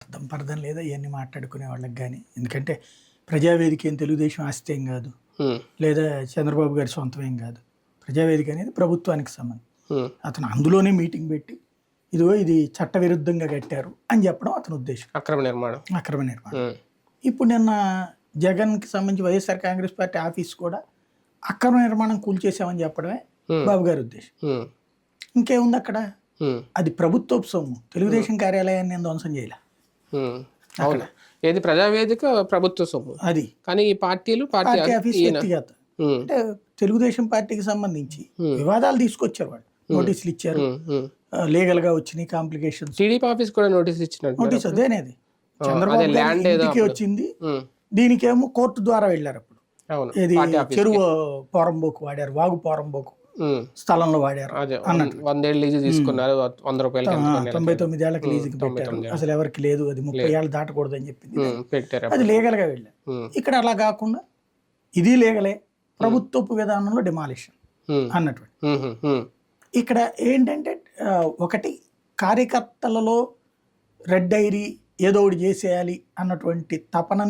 అర్థం పర్థం లేదా ఇవన్నీ మాట్లాడుకునే వాళ్ళకి కానీ. ఎందుకంటే ప్రజావేదిక ఏం తెలుగుదేశం ఆస్తి ఏం కాదు, లేదా చంద్రబాబు గారి సొంతం ఏం కాదు. ప్రజావేదిక అనేది ప్రభుత్వానికి సంబంధం. అతను అందులోనే మీటింగ్ పెట్టి ఇదిగో ఇది చట్టవిరుద్ధంగా కట్టారు అని చెప్పడం అతని ఉద్దేశం. అక్రమ నిర్మాణం. ఇప్పుడు నిన్న జగన్కి సంబంధించి వైఎస్ఆర్ కాంగ్రెస్ పార్టీ ఆఫీస్ కూడా అక్రమ నిర్మాణం కూల్చేసామని చెప్పడమే బాబు గారి ఉద్దేశం. ఇంకేముంది అక్కడ? అది ప్రభుత్వ సొమ్ము. తెలుగుదేశం కార్యాలయాన్ని ధ్వంసం చేయలే. ఏది ప్రజావేదిక ప్రభుత్వ సొమ్ము అది. కానీ ఈ పార్టీలు పార్టీ ఆఫీస్ వ్యక్తిగత. అంటే తెలుగుదేశం పార్టీకి సంబంధించి వివాదాలు తీసుకొచ్చారు వాళ్ళు, నోటీసులు ఇచ్చారు, లీగల్ గా వచ్చినాయి కాంప్లికేషన్స్. టీడీపీ ఆఫీస్ కూడా నోటీస్ ఇచ్చినట్టు. నోటీస్ అదేనేది చంద్రబాబు ఇంటికి వచ్చింది. దీనికేమో కోర్టు ద్వారా వెళ్ళారు. అప్పుడు ఇది చెరువు పోరంబోకు వాడారు, వాగు పోరంబోకు స్థలంలో వాడారు అన్నట్టు. 100 ఏళ్ళు లీజు తీసుకున్నారు, 100 రూపాయలు 99 ఏళ్ళకి లీజుకి పెట్టారు. అసలు ఎవరికి లేదు, అది 30 ఏళ్ళు దాటకూడదు అని చెప్పింది, పెట్టారు. అది లీగల్ గా వెళ్ళారు. ఇక్కడ అలా కాకుండా ఇది లీగలే, ప్రభుత్వపు విధానంలో డిమాలిషన్ అన్నటువంటి. ఇక్కడ ఏంటంటే ఒకటి కార్యకర్తలలో రెడ్ డైరీ ఏదో ఒకటి చేసేయాలి అన్నటువంటి తపనని